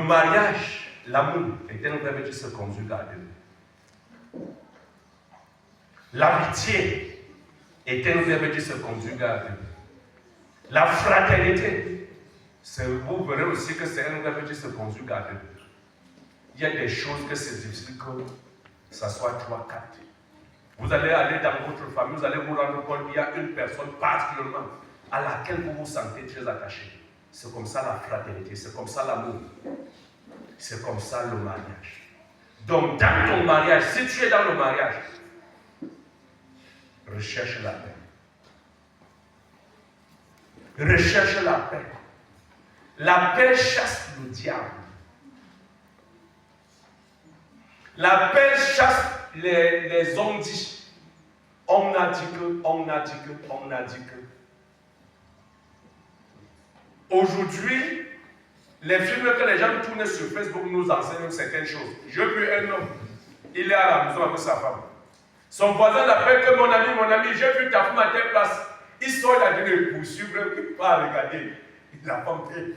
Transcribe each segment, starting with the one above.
mariage, l'amour est un verbe qui se conjugue à deux. L'amitié est un verbe qui se conjugue à deux. La fraternité, vous verrez aussi que c'est un verbe qui se conjugue à deux. Il y a des choses que c'est difficile que ça soit 3, 4. Vous allez aller dans votre famille, vous allez vous rendre compte qu'il y a une personne particulièrement à laquelle vous vous sentez très attaché. C'est comme ça la fraternité, c'est comme ça l'amour. C'est comme ça le mariage. Donc dans ton mariage, si tu es dans le mariage, recherche la paix. Recherche la paix. La paix chasse le diable. La paix chasse les on-dit. On a dit que, on a dit que, on a dit que. Aujourd'hui, les films que les gens tournent sur Facebook nous enseignent certaines choses. J'ai vu un homme, il est à la maison avec sa femme. Son voisin l'appelle que mon ami, j'ai vu ta femme à telle place. Il sort, il a dit de poursuivre, il va regarder. La femme fait.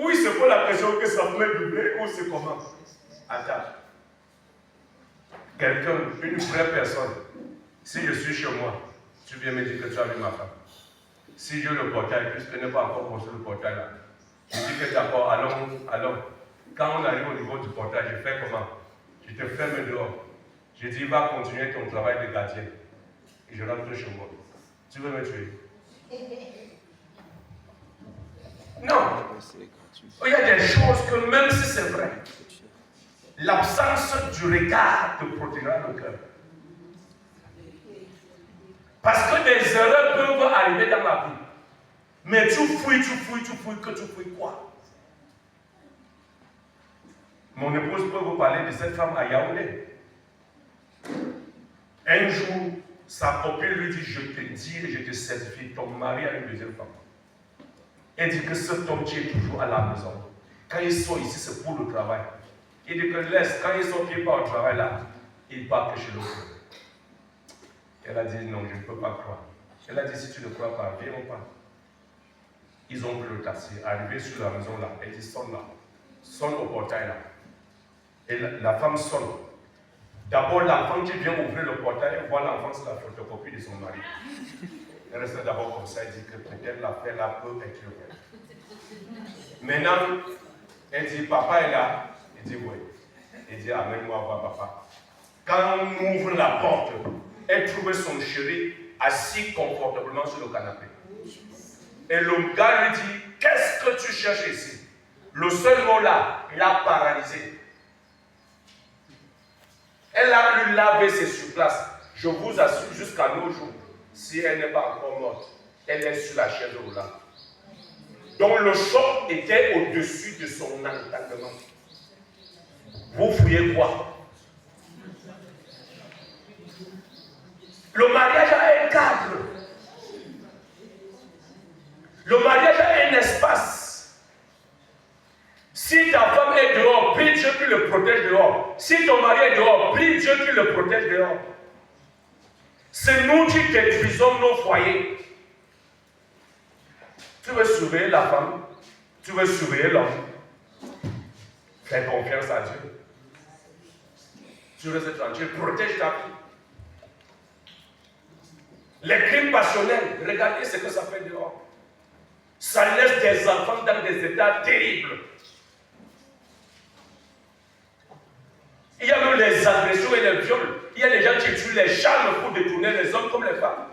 Ou il se pose la question que sa femme est doublée, ou c'est comment. Attends. Quelqu'un, une vraie personne, si je suis chez moi, tu viens me dire que tu as vu ma femme. Si j'ai le portail, puisqu'elle n'est pas encore construit le portail là, je dis que d'accord, allons. Quand on arrive au niveau du portail, je fais comment? Je te ferme dehors. Je dis, va continuer ton travail de gardien. Et je rentre chez moi. Tu veux me tuer? Non. Il y a des choses que même si c'est vrai, l'absence du regard te protégera le cœur. Parce que des erreurs peuvent arriver dans la vie. Mais tu fouilles, que tu fouilles quoi? Mon épouse peut vous parler de cette femme à Yaoundé. Un jour, sa copine lui dit, je te dis et je te certifie, ton mari a une deuxième femme. Elle dit que cet homme qui est toujours à la maison. Quand ils sont ici, c'est pour le travail. Il dit que laisse, quand ils sont qui part au travail là, ils partent chez l'autre. Elle a dit non, je ne peux pas croire. Elle a dit si tu ne crois pas, viens pas. Ils ont pris le taxi, arrivé sur la maison là, elle dit sonne là, sonne au portail là. Et la femme sonne. D'abord l'enfant qui vient ouvrir le portail, elle voit l'enfant sur la photocopie de son mari. Elle reste d'abord comme ça, elle dit que peut-être l'affaire là peut être vraie. Maintenant, elle dit papa est là. Il dit oui. Il dit amène-moi voir papa. Quand on ouvre la porte, elle trouvait son chéri assis confortablement sur le canapé. Et le gars lui dit, qu'est-ce que tu cherches ici? Le seul mot là, l'a paralysé. Elle a lui lavé ses surplaces. Je vous assure, jusqu'à nos jours, si elle n'est pas encore morte, elle est sur la chaise roulante. Donc le choc était au-dessus de son entendement. Vous fouillez quoi? Le mariage a un cadre. Le mariage a un espace. Si ta femme est dehors, prie Dieu qui le protège dehors. Si ton mari est dehors, prie Dieu qui le protège dehors. C'est nous qui détruisons nos foyers. Tu veux surveiller la femme, tu veux surveiller l'homme. Fais confiance à Dieu. Tu restes tranquille, protège ta vie. Les crimes passionnels, regardez ce que ça fait dehors. Ça laisse des enfants dans des états terribles. Il y a même les agressions et les viols. Il y a des gens qui tuent les charmes pour détourner les hommes comme les femmes.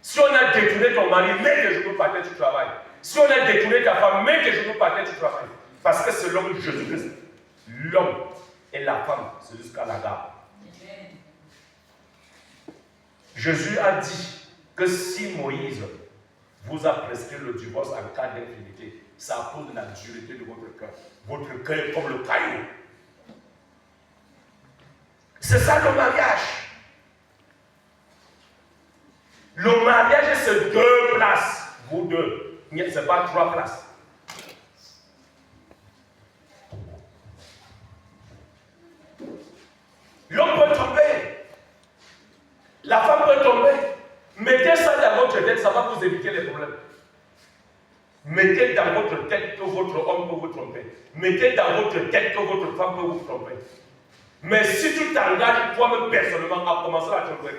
Si on a détourné ton mari, mets tes genoux par terre, tu travailles. Si on a détourné ta femme, mets tes genoux par terre, tu travailles. Parce que c'est l'homme Jésus-Christ. L'homme et la femme, c'est jusqu'à la garde. Jésus a dit que si Moïse vous a prescrit le divorce en cas d'infidélité, c'est à cause de la dureté de votre cœur. Votre cœur est comme le caillou. C'est ça le mariage. Le mariage, c'est 2 places. Vous deux. Ce n'est pas 3 places. L'homme peut tomber. La femme peut tomber. Mettez ça dans votre tête, ça va vous éviter les problèmes. Mettez dans votre tête que votre homme peut vous tromper. Mettez dans votre tête que votre femme peut vous tromper. Mais si tu t'engages toi-même personnellement à commencer à tromper,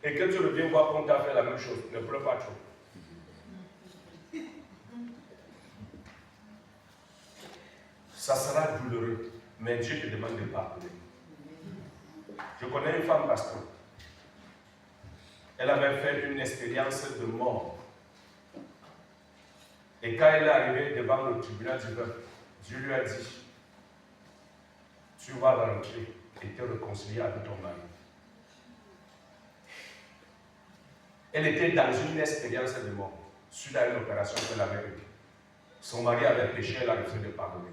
et que tu reviens voir qu'on t'a fait la même chose, ne pleure pas trop. Ça sera douloureux, mais Dieu te demande de pardonner. Je connais une femme pasteur. Elle avait fait une expérience de mort. Et quand elle est arrivée devant le tribunal divin, Dieu lui a dit, tu vas rentrer et te réconcilier avec ton mari. Elle était dans une expérience de mort, suite à une opération qu'elle avait eue. Son mari avait péché, elle a refusé de pardonner.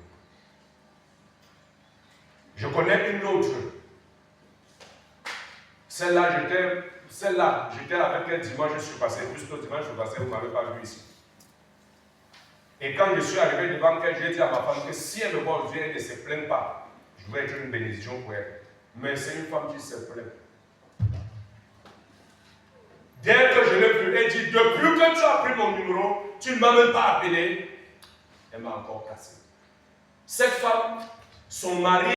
Je connais une autre. Celle-là, j'étais avec elle dimanche, je suis passé, juste le dimanche, je suis passé, vous ne m'avez pas vu ici. Et quand je suis arrivé devant elle, j'ai dit à ma femme que si elle me voit aujourd'hui, elle ne se plaint pas. Je vais être une bénédiction pour elle. Mais c'est une femme qui se plaint. Dès que je l'ai vue, elle dit, depuis que tu as pris mon numéro, tu ne m'as même pas appelé. Elle m'a encore cassé. Cette femme, son mari